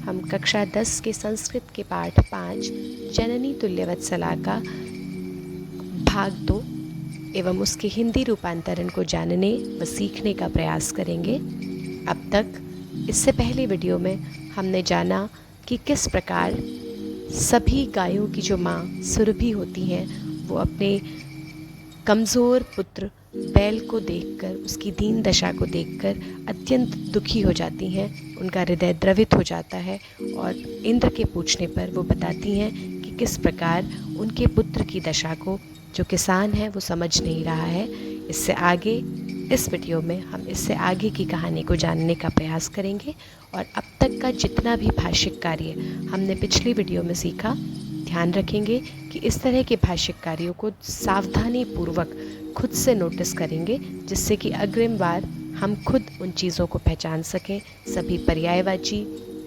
हम कक्षा 10 के संस्कृत के पाठ 5 जननी तुल्यवत्सला का भाग 2 एवं उसके हिंदी रूपांतरण को जानने व सीखने का प्रयास करेंगे। अब तक इससे पहले वीडियो में हमने जाना कि किस प्रकार सभी गायों की जो माँ सुरभि होती हैं वो अपने कमज़ोर पुत्र बैल को देखकर, उसकी दीन दशा को देखकर अत्यंत दुखी हो जाती हैं, उनका हृदय द्रवित हो जाता है और इंद्र के पूछने पर वो बताती हैं कि किस प्रकार उनके पुत्र की दशा को जो किसान है वो समझ नहीं रहा है। इससे आगे इस वीडियो में हम इससे आगे की कहानी को जानने का प्रयास करेंगे और अब तक का जितना भी भाषिक कार्य हमने पिछली वीडियो में सीखा, ध्यान रखेंगे कि इस तरह के भाषिक कार्यों को सावधानी पूर्वक खुद से नोटिस करेंगे, जिससे कि अग्रिम बार हम खुद उन चीज़ों को पहचान सकें। सभी पर्यायवाची,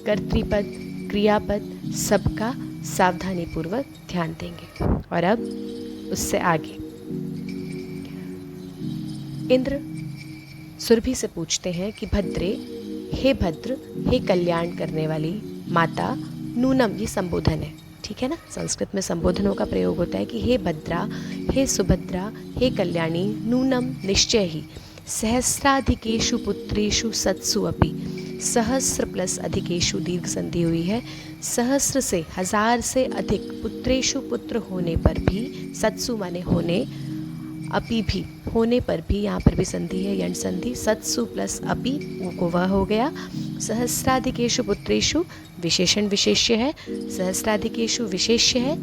कर्तृपद, क्रियापद सबका सावधानी पूर्वक ध्यान देंगे। और अब उससे आगे इंद्र सुरभि से पूछते हैं कि भद्रे, हे भद्र, हे कल्याण करने वाली माता, नूनम, ये संबोधन है, ठीक है ना। संस्कृत में संबोधनों का प्रयोग होता है कि हे भद्रा, हे सुभद्रा, हे कल्याणी, नूनम निश्चय ही सहस्राधिकेषु पुत्रेषु सत्सु अपि, सहस्र प्लस अधिकेषु दीर्घ संधि हुई है, सहस्र से, हजार से अधिक, पुत्रेषु पुत्र होने पर भी, सत्सु माने होने, अपि भी होने पर भी, यहाँ पर भी संधि है, यण संधि, सत्सु प्लस अपि, वो को वह हो गया। सहस्राधिकेषु पुत्रेषु विशेषण विशेष्य है, सहस्राधिकेषु विशेष्य है,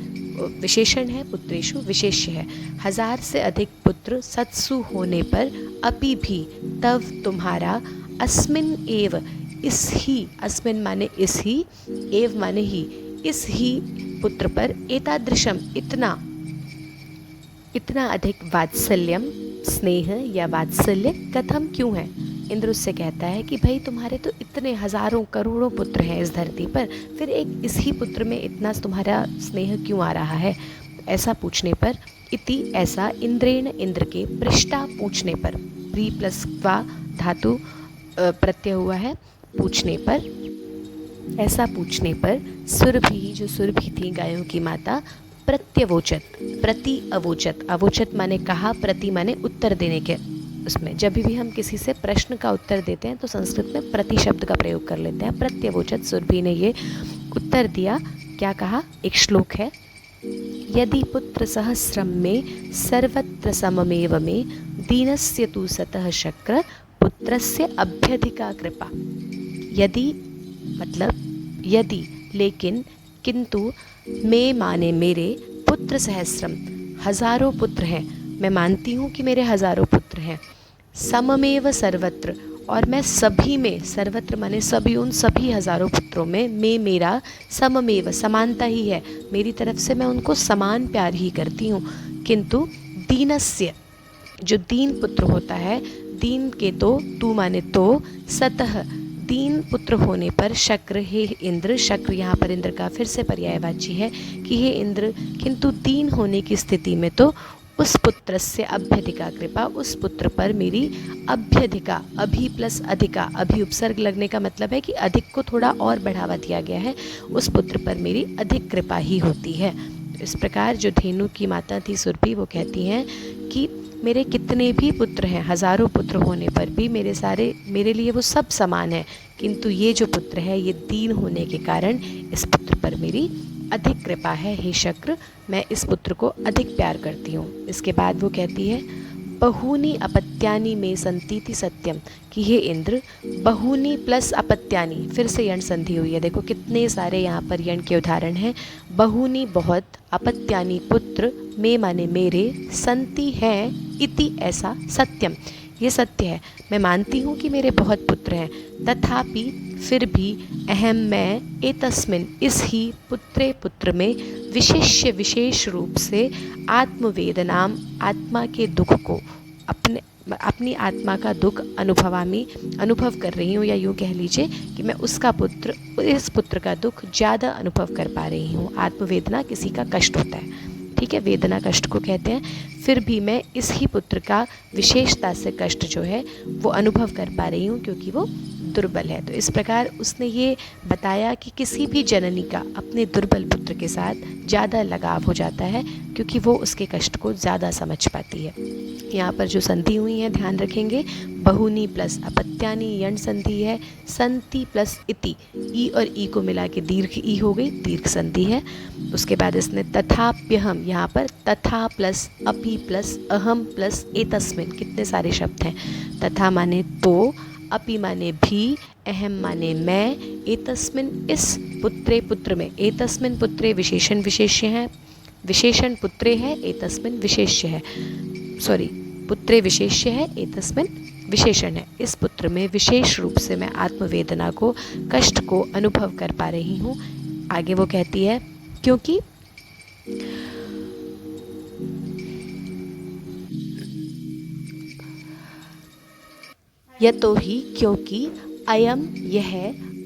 विशेषण है, पुत्रेषु विशेष्य है। हजार से अधिक पुत्र सत्सु होने पर, अपि भी, तव तुम्हारा, अस्मिन एव, इस ही, अस्मिन माने इस ही, एव माने ही, इस ही पुत्र पर, एतादृशम, इतना अधिक वात्सल्यम, स्नेह या वात्सल्य कथम क्यों है। इंद्र उससे कहता है कि भाई तुम्हारे तो इतने हजारों करोड़ों पुत्र हैं इस धरती पर, फिर एक इस ही पुत्र में इतना तुम्हारा स्नेह क्यों आ रहा है। ऐसा पूछने पर, इति ऐसा, इंद्रेण, इंद्र के, पृष्ठा पूछने पर, प्री प्लस वा धातु प्रत्यय हुआ है, पूछने पर, ऐसा पूछने पर, सुरभि, जो सुरभि थी गायों की माता, प्रत्यवोचत, प्रति अवोचत, अवोचत माने कहा, प्रति माने उत्तर देने के। उसमें जब भी हम किसी से प्रश्न का उत्तर देते हैं तो संस्कृत में प्रति शब्द का प्रयोग कर लेते हैं। प्रत्यवोचत, सुरभि ने ये उत्तर दिया, क्या कहा, एक श्लोक है, यदि पुत्र सहस्रम में सर्वत्र सममेव में, दीनस्य तु सतः शक्र, पुत्रस्य अभ्यधिका कृपा। यदि मतलब यदि, लेकिन, किंतु, मैं माने मेरे, पुत्र सहस्रम, हजारों पुत्र हैं, मैं मानती हूँ कि मेरे हजारों पुत्र हैं, सममेव सर्वत्र, और मैं सभी में, सर्वत्र माने सभी, उन सभी हजारों पुत्रों में, मैं मेरा, सममेव समानता ही है, मेरी तरफ से मैं उनको समान प्यार ही करती हूँ, किंतु दीनस्य, जो दीन पुत्र होता है, दीन के तो, तू माने तो, सतः, दीन पुत्र होने पर, शक्र, हे इंद्र, शक्र यहाँ पर इंद्र का फिर से पर्यायवाची है कि हे इंद्र, किंतु दीन होने की स्थिति में तो उस पुत्र से अभ्यधिका कृपा, उस पुत्र पर मेरी अभ्यधिका, अभि प्लस अधिका, अभि उपसर्ग लगने का मतलब है कि अधिक को थोड़ा और बढ़ावा दिया गया है, उस पुत्र पर मेरी अधिक कृपा ही होती है। इस प्रकार जो धेनु की माता थी सुरभि, वो कहती हैं कि मेरे कितने भी पुत्र हैं, हजारों पुत्र होने पर भी मेरे लिए वो सब समान है, किंतु ये जो पुत्र है ये दीन होने के कारण इस पुत्र पर मेरी अधिक कृपा है, हे शक्र, मैं इस पुत्र को अधिक प्यार करती हूँ। इसके बाद वो कहती है, बहूनी अपत्यानि में संतीति सत्यम, कि हे इंद्र, बहूनी प्लस अपत्यानि, फिर से यण संधि हुई है, देखो कितने सारे यहाँ पर यण के उदाहरण हैं। बहूनी बहुत, अपत्यानि पुत्र, में माने मेरे, संति हैं, इति ऐसा, सत्यम, ये सत्य है, मैं मानती हूँ कि मेरे बहुत पुत्र हैं, तथापि फिर भी, अहम मैं, एतस्मिन, इस ही, पुत्रे पुत्र में, विशेष रूप से, आत्मवेदनाम, आत्मा के दुख को, अपनी आत्मा का दुख अनुभव कर रही हूँ, या यूँ कह लीजिए कि मैं उसका पुत्र, इस पुत्र का दुख ज़्यादा अनुभव कर पा रही हूँ। आत्मवेदना किसी का कष्ट होता है, ठीक है, वेदना कष्ट को कहते हैं, फिर भी मैं इस ही पुत्र का विशेषता से कष्ट जो है वो अनुभव कर पा रही हूँ क्योंकि वो दुर्बल है। तो इस प्रकार उसने ये बताया कि किसी भी जननी का अपने दुर्बल पुत्र के साथ ज़्यादा लगाव हो जाता है क्योंकि वो उसके कष्ट को ज़्यादा समझ पाती है। यहाँ पर जो संधि हुई है ध्यान रखेंगे, बहुनी प्लस अपत्यानी यण संधि है, संति प्लस इति, ई और ई को मिला के दीर्घ ई हो गई, दीर्घ संधि है। उसके बाद इसने तथाप्यहम, यहाँ पर तथा प्लस अपि प्लस अहम प्लस एतस्मिन, कितने सारे शब्द हैं। तथा माने तो, अपि माने भी, अहम माने मैं, एतस्मिन इस पुत्रे पुत्र में, एतस्मिन पुत्रे विशेषण विशेष्य है, विशेषण पुत्रे है, एतस्मिन विशेष्य है, सॉरी पुत्रे विशेष्य है, एतस्मिन विशेषण है। इस पुत्र में विशेष रूप से मैं आत्मवेदना को, कष्ट को अनुभव कर पा रही हूँ। आगे वो कहती है क्योंकि यतो ही, क्योंकि अयम यह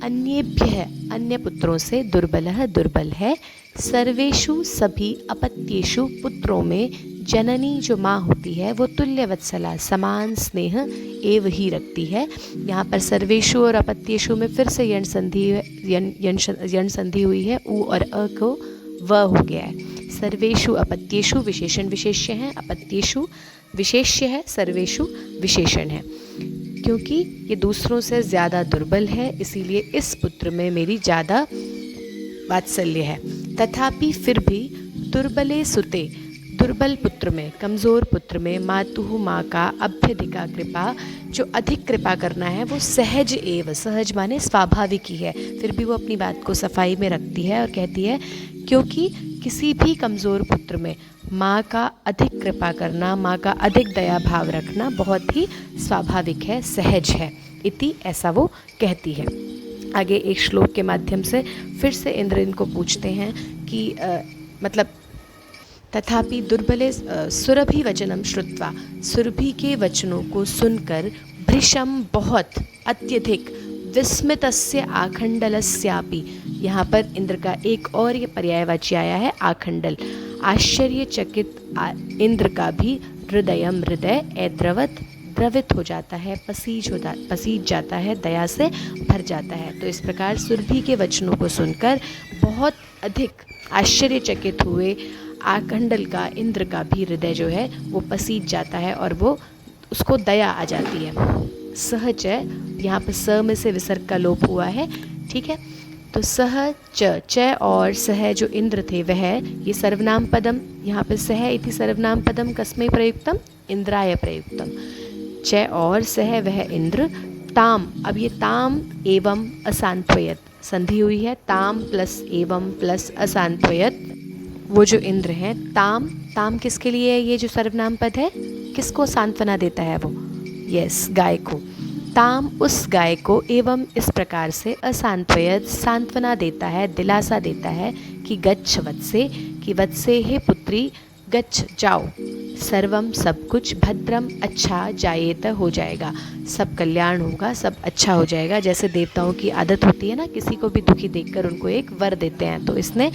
अन्येभ्यः अन्य पुत्रों से दुर्बलः दुर्बल है, सर्वेषु सभी अपत्येषु पुत्रों में जननी जो माँ होती है वो तुल्य वत्सला समान स्नेह एव ही रखती है। यहाँ पर सर्वेषु और अपत्येषु में फिर से यण संधि हुई है, उ और अ को व हो गया है। सर्वेषु अपत्येषु विशेषण विशेष्य है, अपत्येषु विशेष्य है, सर्वेषु विशेषण है। क्योंकि ये दूसरों से ज़्यादा दुर्बल है इसीलिए इस पुत्र में मेरी ज़्यादा वात्सल्य है। तथापि फिर भी दुर्बले सुते, दुर्बल पुत्र में, कमज़ोर पुत्र में मातुः माँ का अभ्यधिका कृपा, जो अधिक कृपा करना है वो सहज एव, सहज माने स्वाभाविक ही है। फिर भी वो अपनी बात को सफाई में रखती है और कहती है क्योंकि किसी भी कमज़ोर पुत्र में माँ का अधिक कृपा करना, माँ का अधिक दया भाव रखना बहुत ही स्वाभाविक है, सहज है। इति ऐसा वो कहती है। आगे एक श्लोक के माध्यम से फिर से इंद्र इनको पूछते हैं कि मतलब तथापि दुर्बले सुरभि वचनम श्रुत्वा, सुरभि के वचनों को सुनकर भृशम बहुत अत्यधिक, विस्मितस्य आखंडलस्यापि, यहाँ पर इंद्र का एक और ये पर्यायवाची आया है आखंडल, आश्चर्यचकित इंद्र का भी हृदयम, हृदय ऐद्रवत द्रवित हो जाता है, पसीज जाता है, दया से भर जाता है। तो इस प्रकार सुरभि के वचनों को सुनकर बहुत अधिक आश्चर्यचकित हुए आखंडल का, इंद्र का भी हृदय जो है वो पसीज जाता है और वो उसको दया आ जाती है। सहज है, यहाँ पर स में से विसर्ग का लोप हुआ है, ठीक है। तो सह च और सह जो इंद्र थे वह, ये सर्वनाम पदम, यहाँ पर सह इति सर्वनाम पदम कस्मै प्रयुक्तम, इंद्राय प्रयुक्तम। च और सह वह इंद्र, ताम, अब ये ताम एवं असांत्वयत संधि हुई है, ताम प्लस एवं प्लस असांत्वयत, वो जो इंद्र हैं, ताम, ताम किसके लिए है, ये जो सर्वनाम पद है किसको सांत्वना देता है वो, यस गाय को, ताम उस गाय को, एवं इस प्रकार से, असांत्वयत सांत्वना देता है, दिलासा देता है कि गच्छ वत्से, कि वत्से हे पुत्री, गच्छ जाओ, सर्वम सब कुछ, भद्रम अच्छा, जायेत हो जाएगा, सब कल्याण होगा, सब अच्छा हो जाएगा। जैसे देवताओं की आदत होती है ना, किसी को भी दुखी देखकर उनको एक वर देते हैं, तो इसने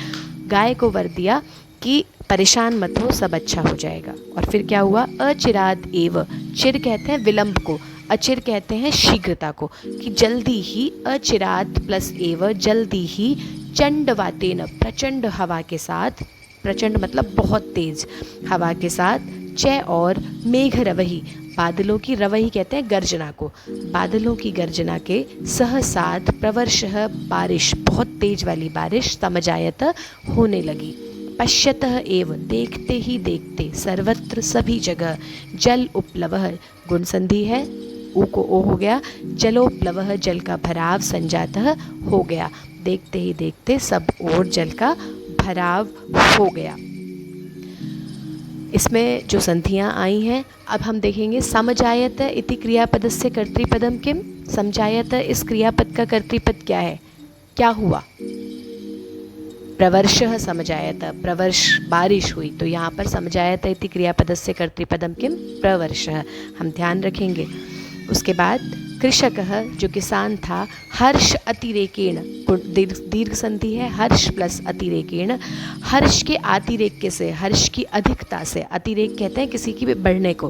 गाय को वर दिया कि परेशान मत हो, सब अच्छा हो जाएगा। और फिर क्या हुआ, अचिराद एव, चिर कहते हैं विलंब को, अचिर कहते हैं शीघ्रता को, कि जल्दी ही, अचिराद प्लस एव जल्दी ही, चंडवातेन प्रचंड हवा के साथ, प्रचंड मतलब बहुत तेज हवा के साथ, च और मेघ रवही, बादलों की रवही कहते हैं गर्जना को, बादलों की गर्जना के सहसात, प्रवर्षः बारिश, बहुत तेज वाली बारिश, समजायत होने लगी, पश्यतः एव देखते ही देखते, सर्वत्र सभी जगह, जल उपलवः, गुण संधि है, ऊ को ओ हो गया, जलोपलवः जल का भराव, संजातः हो गया, देखते ही देखते सब ओर जल का भराव हो गया। इसमें जो संधियाँ आई हैं अब हम देखेंगे। समजायत इति क्रियापदस्य कर्तृपदम किम, समजायत इस क्रियापद का कर्तृपद क्या है, क्या हुआ, प्रवर्षः समजायत, प्रवर्ष बारिश हुई, तो यहाँ पर समजायत इति क्रियापदस्य कर्तृपदम किम, प्रवर्षः, हम ध्यान रखेंगे। उसके बाद कृषकः जो किसान था, हर्ष अतिरेकेण, दीर्घ संधि है, हर्ष प्लस अतिरेकेण, हर्ष के अतिरेक से, हर्ष की अधिकता से, अतिरेक कहते हैं किसी की भी बढ़ने को,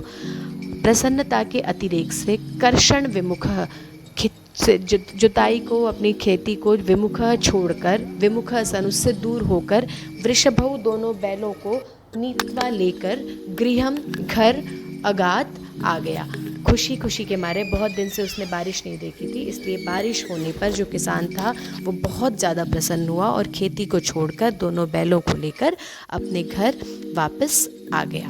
प्रसन्नता के अतिरेक से, कर्षण विमुख, जुताई को, अपनी खेती को विमुख छोड़कर, विमुख सन उससे दूर होकर, वृषभौ दोनों बैलों को नीतवा लेकर, गृहम घर, अगात आ गया। खुशी खुशी के मारे, बहुत दिन से उसने बारिश नहीं देखी थी, इसलिए बारिश होने पर जो किसान था वो बहुत ज़्यादा प्रसन्न हुआ और खेती को छोड़कर दोनों बैलों को लेकर अपने घर वापस आ गया।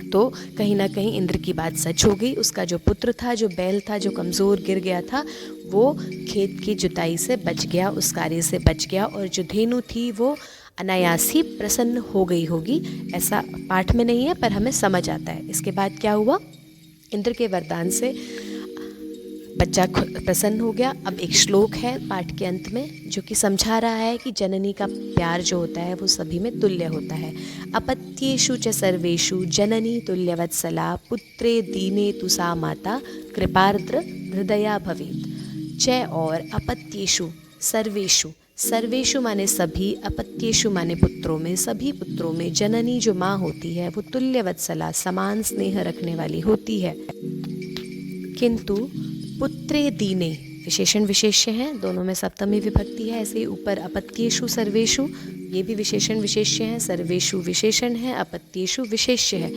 तो कहीं ना कहीं इंद्र की बात सच हो गई। उसका जो पुत्र था, जो बैल था, जो कमज़ोर गिर गया था, वो खेत की जुताई से बच गया, उस कार्य से बच गया, और जो धेनु थी वो अनायास ही प्रसन्न हो गई होगी। ऐसा पाठ में नहीं है पर हमें समझ आता है। इसके बाद क्या हुआ, इंद्र के वरदान से बच्चा प्रसन्न हो गया। अब एक श्लोक है पाठ के अंत में जो कि समझा रहा है कि जननी का प्यार जो होता है वो सभी में तुल्य होता है। अपत्येषु च सर्वेषु जननी तुल्यवत्सला, पुत्रे दीने तु सा माता, कृपार्द्र हृदया भवेत्। च और अपत्येषु, सर्वेषु, सर्वेषु माने सभी, अपत्येषु माने पुत्रों में, सभी पुत्रों में, जननी जो माँ होती है वो तुल्यवत्सला, समान स्नेह रखने वाली होती है। किंतु पुत्रे दीने, विशेषण विशेष्य हैं, दोनों में सप्तमी विभक्ति है। ऐसे ही ऊपर अपत्येषु सर्वेषु, ये भी विशेषण विशेष्य हैं, सर्वेषु विशेषण है, अपत्येषु विशेष्य है।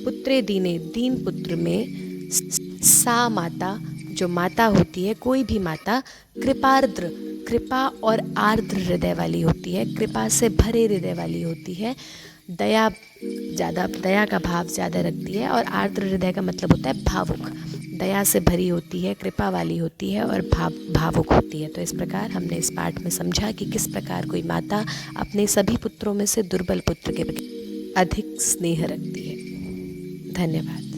पुत्रे दीने, दीन पुत्र में, सा माता, जो माता होती है, कोई भी माता, कृपार्द्र, कृपा और आर्द्र हृदय वाली होती है, कृपा से भरे हृदय वाली होती है, दया ज़्यादा, दया का भाव ज़्यादा रखती है, और आर्द्र हृदय का मतलब होता है भावुक, दया से भरी होती है, कृपा वाली होती है और भावुक होती है। तो इस प्रकार हमने इस पाठ में समझा कि किस प्रकार कोई माता अपने सभी पुत्रों में से दुर्बल पुत्र के प्रति अधिक स्नेह रखती है। धन्यवाद।